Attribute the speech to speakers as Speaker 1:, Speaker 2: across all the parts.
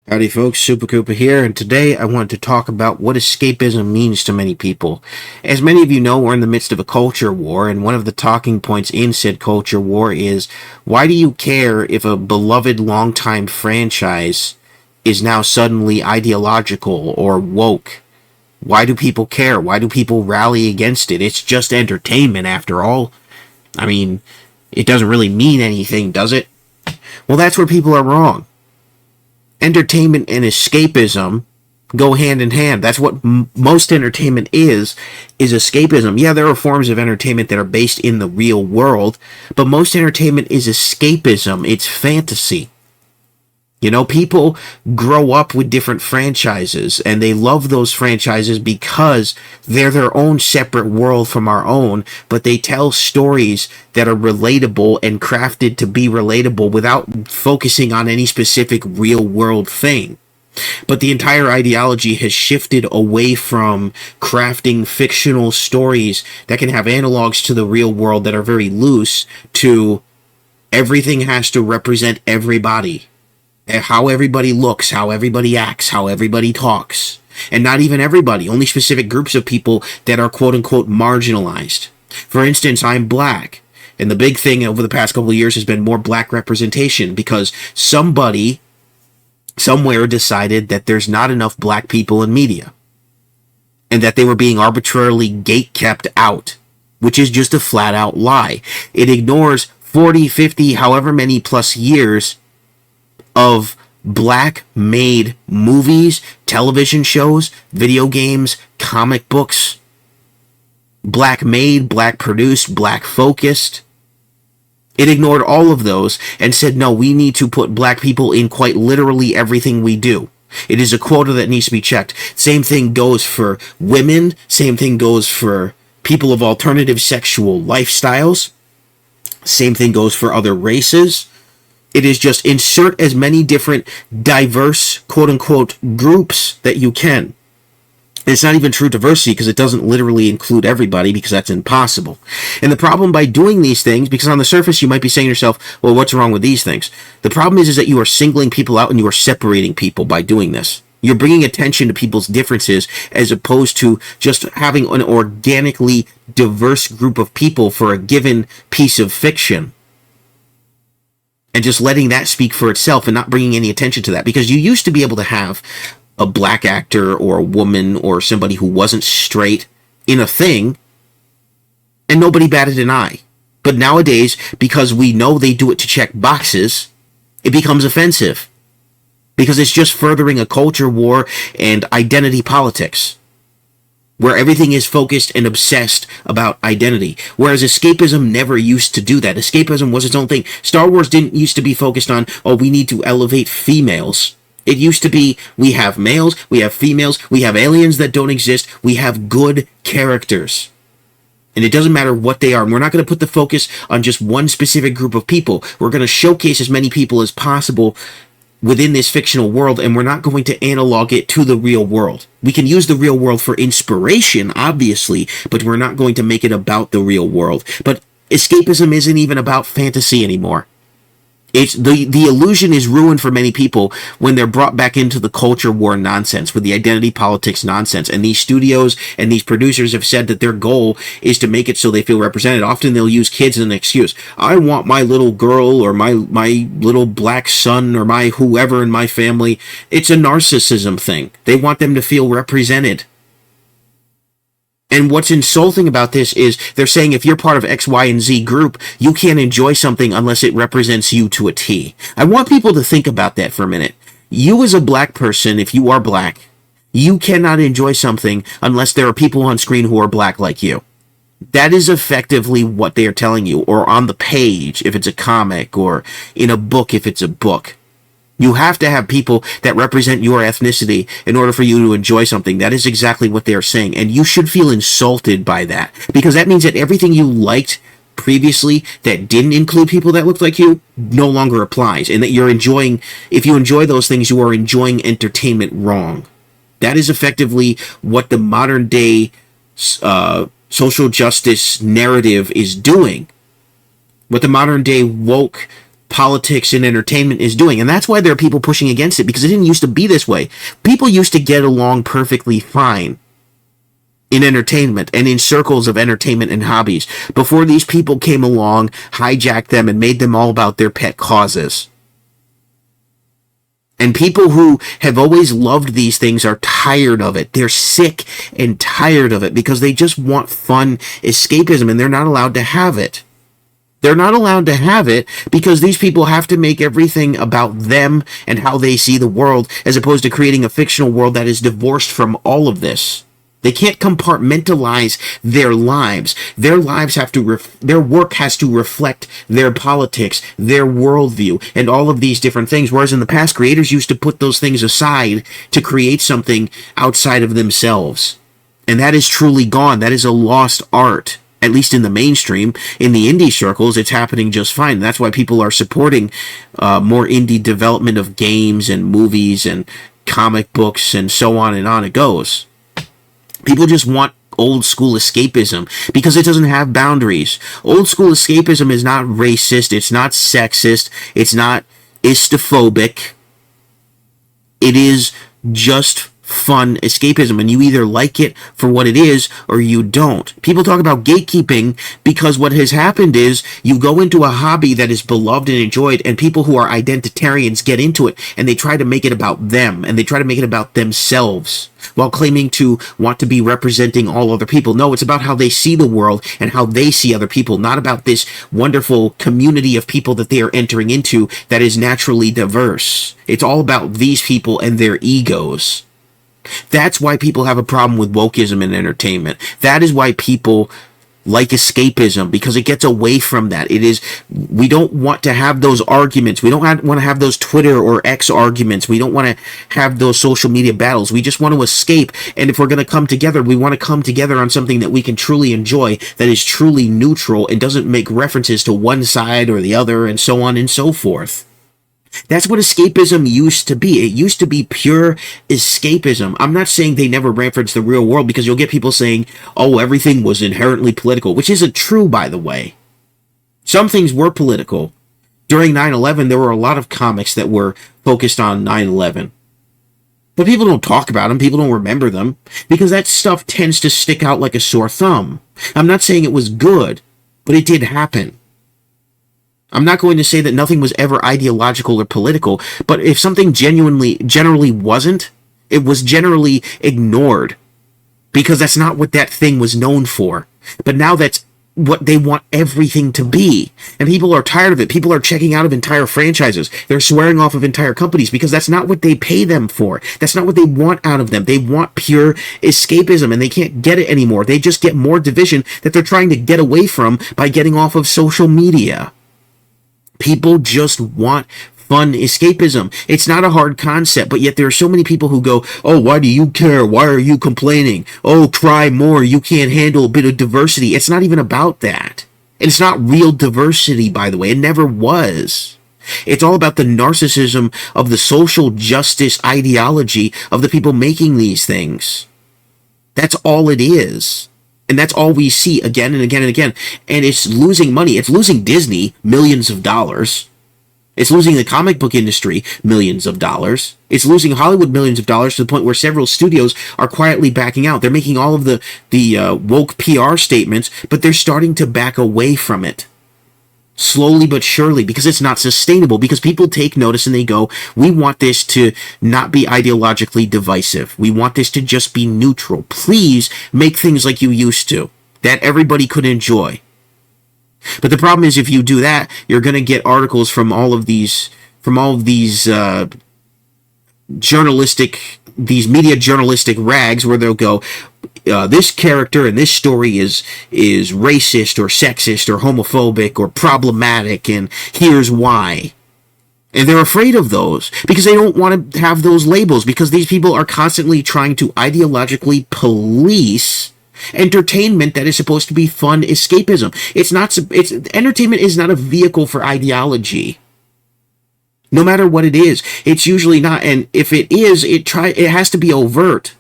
Speaker 1: Howdy folks, Super Koopa here, and today I wanted to talk about what escapism means to many people. As many of you know, we're in the midst of a culture war, and one of the talking points in said culture war is, why do you care if a beloved longtime franchise is now suddenly ideological or woke? Why do people care? Why do people rally against it? It's just entertainment after all. I mean, it doesn't really mean anything, does it? Well, that's where people are wrong. Entertainment and escapism go hand in hand. That's what most entertainment is escapism. Yeah, there are forms of entertainment that are based in the real world, but most entertainment is escapism. It's fantasy. You know, people grow up with different franchises, and they love those franchises because they're their own separate world from our own, but they tell stories that are relatable and crafted to be relatable without focusing on any specific real-world thing. But the entire ideology has shifted away from crafting fictional stories that can have analogs to the real world that are very loose to everything has to represent everybody. How everybody looks, how everybody acts, how everybody talks. And not even everybody, only specific groups of people that are quote-unquote marginalized. For instance, I'm black, and the big thing over the past couple of years has been more black representation because somebody somewhere decided that there's not enough black people in media and that they were being arbitrarily gate-kept out, which is just a flat-out lie. It ignores 40, 50, however many plus years of black-made movies, television shows, video games, comic books, black-made, black-produced, black-focused. It ignored all of those and said, no, we need to put black people in quite literally everything we do. It is a quota that needs to be checked. Same thing goes for women. Same thing goes for people of alternative sexual lifestyles. Same thing goes for other races. It is just insert as many different diverse, quote-unquote, groups that you can. It's not even true diversity because it doesn't literally include everybody because that's impossible. And the problem by doing these things, because on the surface you might be saying to yourself, well, what's wrong with these things? The problem is that you are singling people out and you are separating people by doing this. You're bringing attention to people's differences as opposed to just having an organically diverse group of people for a given piece of fiction. And just letting that speak for itself and not bringing any attention to that. Because you used to be able to have a black actor or a woman or somebody who wasn't straight in a thing and nobody batted an eye. But nowadays, because we know they do it to check boxes, it becomes offensive. Because it's just furthering a culture war and identity politics, where everything is focused and obsessed about identity. Whereas escapism never used to do that. Escapism was its own thing. Star Wars didn't used to be focused on, oh, we need to elevate females. It used to be, we have males, we have females, we have aliens that don't exist, we have good characters. And it doesn't matter what they are. And we're not going to put the focus on just one specific group of people. We're going to showcase as many people as possible within this fictional world, and we're not going to analog it to the real world. We can use the real world for inspiration, obviously, but we're not going to make it about the real world. But escapism isn't even about fantasy anymore. It's the illusion is ruined for many people when they're brought back into the culture war nonsense, with the identity politics nonsense. And these studios and these producers have said that their goal is to make it so they feel represented. Often they'll use kids as an excuse. I want my little girl or my little black son or my whoever in my family. It's a narcissism thing. They want them to feel represented. And what's insulting about this is they're saying if you're part of X, Y, and Z group, you can't enjoy something unless it represents you to a T. I want people to think about that for a minute. You as a black person, if you are black, you cannot enjoy something unless there are people on screen who are black like you. That is effectively what they are telling you, or on the page if it's a comic, or in a book if it's a book. You have to have people that represent your ethnicity in order for you to enjoy something. That is exactly what they are saying. And you should feel insulted by that, because that means that everything you liked previously that didn't include people that looked like you no longer applies. And that you're enjoying, if you enjoy those things, you are enjoying entertainment wrong. That is effectively what the modern day social justice narrative is doing. What the modern day woke politics and entertainment is doing. And that's why there are people pushing against it, because it didn't used to be this way. People used to get along perfectly fine in entertainment and in circles of entertainment and hobbies before these people came along, hijacked them, and made them all about their pet causes. And people who have always loved these things are tired of it. They're sick and tired of it because they just want fun escapism, and they're not allowed to have it. They're not allowed to have it because these people have to make everything about them and how they see the world, as opposed to creating a fictional world that is divorced from all of this. They can't compartmentalize their lives. Their lives have to, their work has to reflect their politics, their worldview, and all of these different things. Whereas in the past, creators used to put those things aside to create something outside of themselves. And that is truly gone. That is a lost art. At least in the mainstream. In the indie circles, it's happening just fine. That's why people are supporting more indie development of games and movies and comic books and so on it goes. People just want old school escapism because it doesn't have boundaries. Old school escapism is not racist. It's not sexist. It's not istophobic. It is just fun escapism, and you either like it for what it is or you don't. People talk about gatekeeping because what has happened is you go into a hobby that is beloved and enjoyed, and people who are identitarians get into it and they try to make it about them, and they try to make it about themselves while claiming to want to be representing all other people. No, it's about how they see the world and how they see other people, not about this wonderful community of people that they are entering into that is naturally diverse. It's all about these people and their egos. That's why people have a problem with wokeism in entertainment. That is why people like escapism, because it gets away from that. We don't want to have those arguments. We don't want to have those Twitter or X arguments. We don't want to have those social media battles. We just want to escape. And if we're going to come together, we want to come together on something that we can truly enjoy, that is truly neutral and doesn't make references to one side or the other, and so on and so forth. That's what escapism used to be. It used to be pure escapism. I'm not saying they never reference the real world, because you'll get people saying, oh, everything was inherently political, which isn't true, by the way. Some things were political. During 9/11, there were a lot of comics that were focused on 9/11. But people don't talk about them. People don't remember them, because that stuff tends to stick out like a sore thumb. I'm not saying it was good, but it did happen. I'm not going to say that nothing was ever ideological or political, but if something generally wasn't, it was generally ignored, because that's not what that thing was known for. But now that's what they want everything to be. And people are tired of it. People are checking out of entire franchises. They're swearing off of entire companies because that's not what they pay them for. That's not what they want out of them. They want pure escapism, and they can't get it anymore. They just get more division that they're trying to get away from by getting off of social media. People just want fun escapism. It's not a hard concept, but yet there are so many people who go, oh, why do you care? Why are you complaining? Oh, try more. You can't handle a bit of diversity. It's not even about that. And it's not real diversity, by the way. It never was. It's all about the narcissism of the social justice ideology of the people making these things. That's all it is. And that's all we see again and again and again. And it's losing money. It's losing Disney millions of dollars. It's losing the comic book industry millions of dollars. It's losing Hollywood millions of dollars, to the point where several studios are quietly backing out. They're making all of the woke PR statements, but they're starting to back away from it. Slowly but surely, because it's not sustainable, because people take notice and they go, we want this to not be ideologically divisive. We want this to just be neutral. Please make things like you used to, that everybody could enjoy. But the problem is, if you do that, you're going to get articles from all of these media journalistic rags, where they'll go, this character in this story is racist or sexist or homophobic or problematic, and here's why. And they're afraid of those because they don't want to have those labels, because these people are constantly trying to ideologically police entertainment that is supposed to be fun escapism. Entertainment is not a vehicle for ideology. No matter what it is, it's usually not. And if it is, it has to be overt.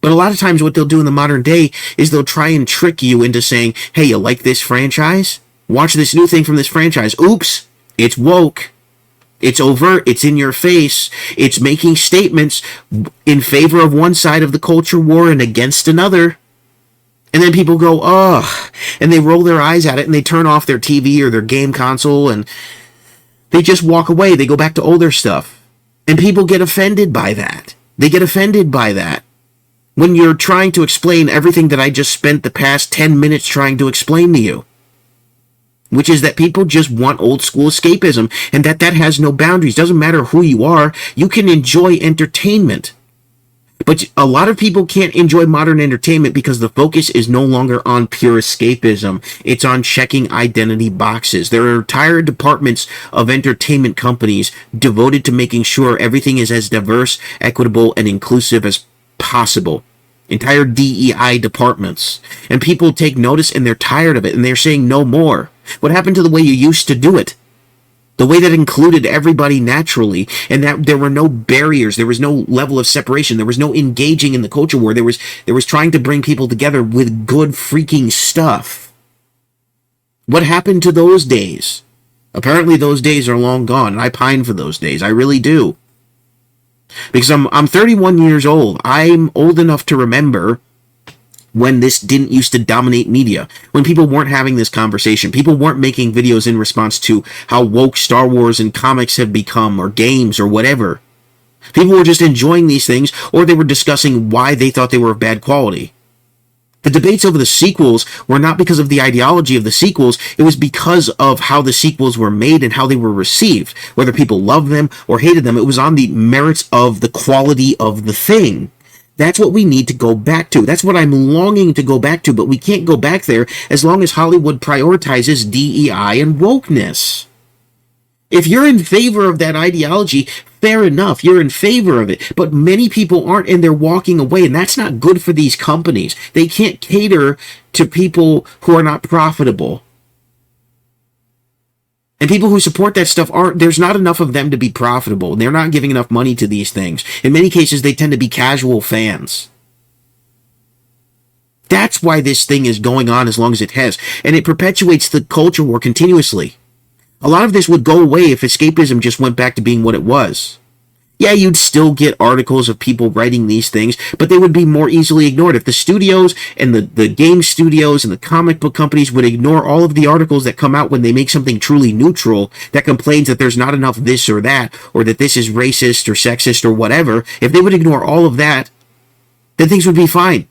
Speaker 1: But a lot of times what they'll do in the modern day is they'll try and trick you into saying, hey, you like this franchise? Watch this new thing from this franchise. Oops, It's woke. It's overt. It's in your face. It's making statements in favor of one side of the culture war and against another. And then people go, ugh, and they roll their eyes at it and they turn off their TV or their game console and they just walk away. They go back to older stuff. And people get offended by that. They get offended by that. When you're trying to explain everything that I just spent the past 10 minutes trying to explain to you. Which is that people just want old school escapism and that has no boundaries. Doesn't matter who you are. You can enjoy entertainment. But a lot of people can't enjoy modern entertainment because the focus is no longer on pure escapism. It's on checking identity boxes. There are entire departments of entertainment companies devoted to making sure everything is as diverse, equitable, and inclusive as possible. Entire DEI departments. And people take notice and they're tired of it and they're saying no more. What happened to the way you used to do it? The way that included everybody naturally, and that there were no barriers, there was no level of separation, there was no engaging in the culture war, there was trying to bring people together with good freaking stuff. What happened to those days? Apparently those days are long gone, and I pine for those days. I really do. Because I'm 31 years old. I'm old enough to remember when this didn't used to dominate media, when people weren't having this conversation, people weren't making videos in response to how woke Star Wars and comics have become, or games, or whatever. People were just enjoying these things, or they were discussing why they thought they were of bad quality. The debates over the sequels were not because of the ideology of the sequels, it was because of how the sequels were made and how they were received. Whether people loved them or hated them, it was on the merits of the quality of the thing. That's what we need to go back to. That's what I'm longing to go back to, but we can't go back there as long as Hollywood prioritizes DEI and wokeness. If you're in favor of that ideology, fair enough, you're in favor of it. But many people aren't, and they're walking away, and that's not good for these companies. They can't cater to people who are not profitable. And people who support that stuff there's not enough of them to be profitable. They're not giving enough money to these things. In many cases, they tend to be casual fans. That's why this thing is going on as long as it has. And it perpetuates the culture war continuously. A lot of this would go away if escapism just went back to being what it was. Yeah, you'd still get articles of people writing these things, but they would be more easily ignored. If the studios and the game studios and the comic book companies would ignore all of the articles that come out when they make something truly neutral that complains that there's not enough this or that, or that this is racist or sexist or whatever, if they would ignore all of that, then things would be fine.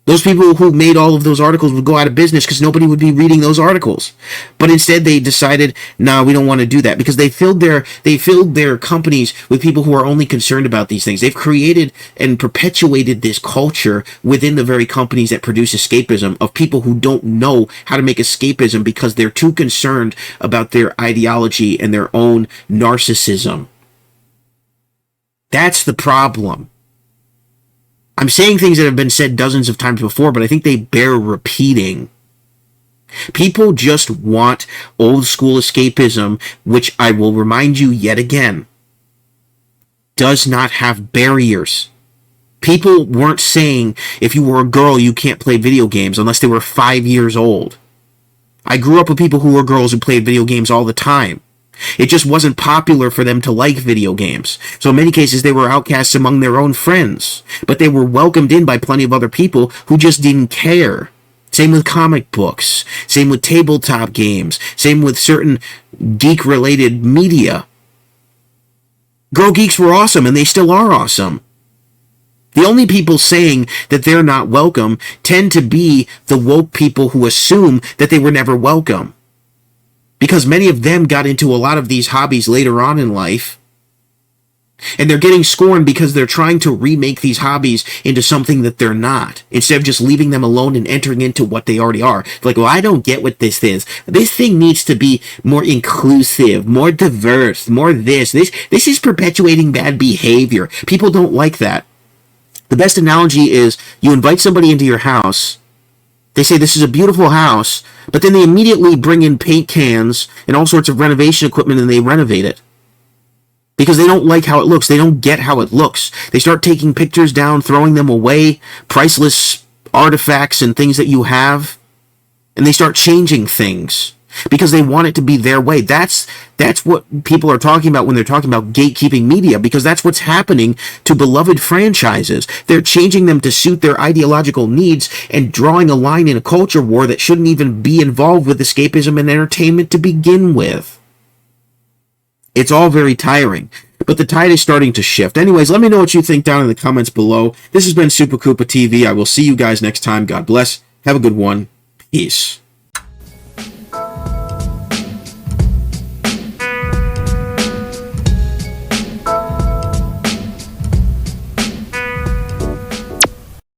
Speaker 1: Those people who made all of those articles would go out of business because nobody would be reading those articles. But instead they decided, no, we don't want to do that, because they filled their companies with people who are only concerned about these things. They've created and perpetuated this culture within the very companies that produce escapism of people who don't know how to make escapism because they're too concerned about their ideology and their own narcissism. That's the problem. I'm saying things that have been said dozens of times before, but I think they bear repeating. People just want old school escapism, which I will remind you yet again, does not have barriers. People weren't saying if you were a girl you can't play video games unless they were 5 years old. I grew up with people who were girls who played video games all the time. It just wasn't popular for them to like video games. So in many cases, they were outcasts among their own friends. But they were welcomed in by plenty of other people who just didn't care. Same with comic books. Same with tabletop games. Same with certain geek-related media. Girl geeks were awesome, and they still are awesome. The only people saying that they're not welcome tend to be the woke people who assume that they were never welcome. Because many of them got into a lot of these hobbies later on in life. And they're getting scorned because they're trying to remake these hobbies into something that they're not, instead of just leaving them alone and entering into what they already are. Like, well, I don't get what this is. This thing needs to be more inclusive, more diverse, more this. This is perpetuating bad behavior. People don't like that. The best analogy is you invite somebody into your house. They say this is a beautiful house, but then they immediately bring in paint cans and all sorts of renovation equipment and they renovate it. Because they don't like how it looks. They don't get how it looks. They start taking pictures down, throwing them away, priceless artifacts and things that you have, and they start changing things. because they want it to be their way. That's what people are talking about when they're talking about gatekeeping media, because that's what's happening to beloved franchises. They're changing them to suit their ideological needs and drawing a line in a culture war that shouldn't even be involved with escapism and entertainment to begin with. It's all very tiring, but the tide is starting to shift. Anyways, let me know what you think down in the comments below. This has been Super Koopa TV. I will see you guys next time. God bless. Have a good one. Peace.